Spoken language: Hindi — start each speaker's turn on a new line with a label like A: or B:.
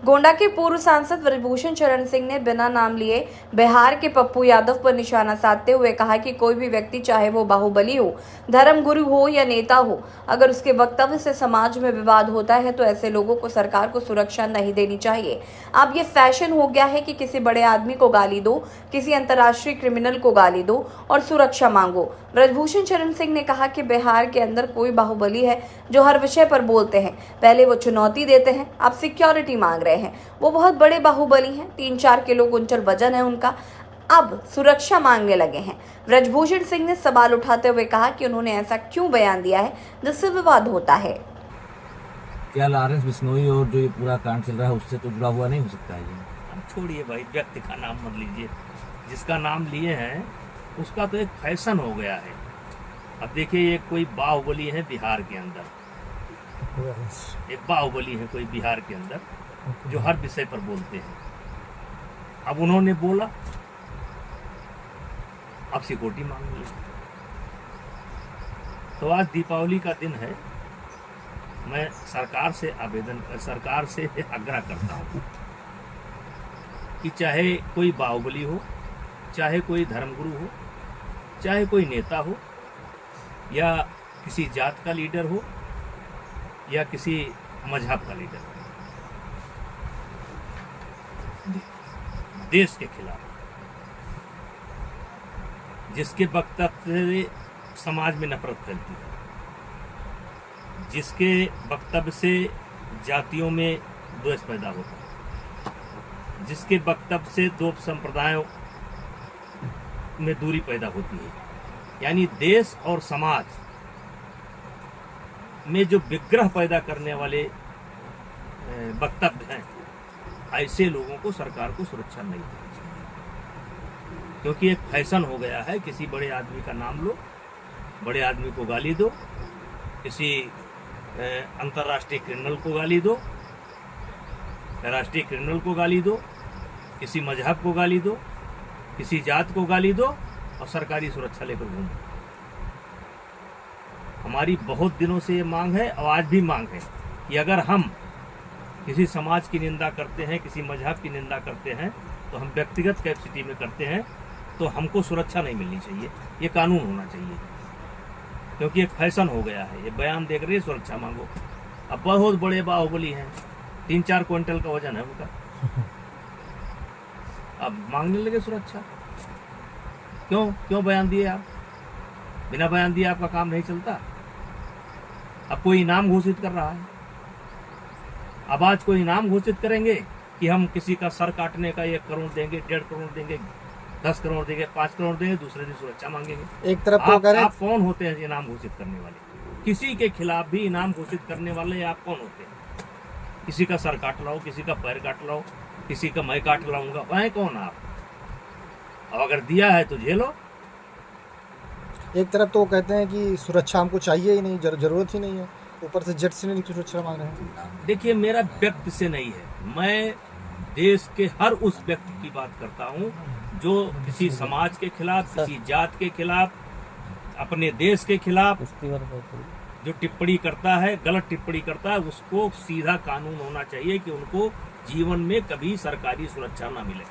A: गोंडा के पूर्व सांसद ब्रजभूषण शरण सिंह ने बिना नाम लिए बिहार के पप्पू यादव पर निशाना साधते हुए कहा कि कोई भी व्यक्ति, चाहे वो बाहुबली हो, धर्मगुरु हो या नेता हो, अगर उसके वक्तव्य से समाज में विवाद होता है तो ऐसे लोगों को सरकार को सुरक्षा नहीं देनी चाहिए। अब ये फैशन हो गया है कि किसी बड़े आदमी को गाली दो, किसी अंतर्राष्ट्रीय क्रिमिनल को गाली दो और सुरक्षा मांगो। ब्रजभूषण शरण सिंह ने कहा कि बिहार के अंदर कोई बाहुबली है जो हर विषय पर बोलते हैं। पहले वो चुनौती देते हैं, अब सिक्योरिटी मांग रहे हैं। वो बहुत बड़े बाहुबली हैं, 3-4 किलो कुंटल वजन है उनका, अब सुरक्षा मांगने लगे हैं। ब्रजभूषण सिंह ने सवाल उठाते हुए कहा कि उन्होंने ऐसा क्यों बयान दिया है जिससे विवाद होता है।
B: क्या लॉरेंस बिश्नोई और जो ये पूरा कांड चल रहा है उससे तो जुड़ा हुआ नहीं हो सकता है ये?
C: छोड़िए भाई, व्यक्ति का नाम मत लीजिए। जिसका नाम लिए हैं उसका तो एक फैशन हो गया है। अब देखिए, ये कोई बाहुबली है बिहार के अंदर, एक बाहुबली है कोई बिहार के अंदर जो हर विषय पर बोलते हैं। अब उन्होंने बोला, अब सिक्योरिटी मांग ली। तो आज दीपावली का दिन है, मैं सरकार से आग्रह करता हूँ कि चाहे कोई बाहुबली हो, चाहे कोई धर्मगुरु हो, चाहे कोई नेता हो, या किसी जात का लीडर हो, या किसी मजहब का लीडर हो, देश के खिलाफ जिसके वक्तव्य से समाज में नफरत फैलती है, जिसके वक्तव्य से जातियों में द्वेष पैदा होता है, जिसके वक्तव्य से दो संप्रदायों में दूरी पैदा होती है, यानी देश और समाज में जो विग्रह पैदा करने वाले वक्तव्य हैं, ऐसे लोगों को सरकार को सुरक्षा नहीं देनी चाहिए। क्योंकि एक फैशन हो गया है, किसी बड़े आदमी का नाम लो, बड़े आदमी को गाली दो, किसी अंतर्राष्ट्रीय क्रिमिनल को गाली दो, राष्ट्रीय क्रिमिनल को गाली दो, किसी मजहब को गाली दो, किसी जात को गाली दो और सरकारी सुरक्षा लेकर घूमो। हमारी बहुत दिनों से ये मांग है और आज भी मांग है कि अगर हम किसी समाज की निंदा करते हैं, किसी मजहब की निंदा करते हैं, तो हम व्यक्तिगत कैपेसिटी में करते हैं, तो हमको सुरक्षा नहीं मिलनी चाहिए, ये कानून होना चाहिए। क्योंकि एक फैशन हो गया है, ये बयान देख रही है सुरक्षा मांगो। अब बहुत बड़े बाहुबली हैं, 3-4 क्विंटल का वजन है उनका, अब मांगने लगे सुरक्षा। क्यों बयान दिए आप? बिना बयान दिए आपका काम नहीं चलता। अब कोई इनाम घोषित कर रहा है, अब आज कोई इनाम घोषित करेंगे कि हम किसी का सर काटने का 1 करोड़ देंगे, 1.5 करोड़ देंगे, 10 करोड़ देंगे, 5 करोड़ देंगे, दूसरे दिन सुरक्षा मांगेंगे।
D: एक तरफ तो
C: आप कौन होते हैं इनाम घोषित करने वाले? किसी के खिलाफ भी इनाम घोषित करने वाले आप कौन होते हैं? किसी का सर काट लाओ, किसी का पैर काट लाओ, किसी का मैं काट लाऊंगा, वह कौन आप? अब अगर दिया है तो झेलो।
D: एक तरफ तो कहते हैं कि सुरक्षा हमको चाहिए ही नहीं, जरूरत ही नहीं है, ऊपर से जेट से नहीं सुरक्षा मांग रहे हैं।
C: देखिए, मेरा व्यक्ति से नहीं है, मैं देश के हर उस व्यक्ति की बात करता हूं जो किसी समाज के खिलाफ, किसी जात के खिलाफ, अपने देश के खिलाफ जो टिप्पणी करता है, गलत टिप्पणी करता है, उसको सीधा कानून होना चाहिए कि उनको जीवन में कभी सरकारी सुरक्षा ना मिले।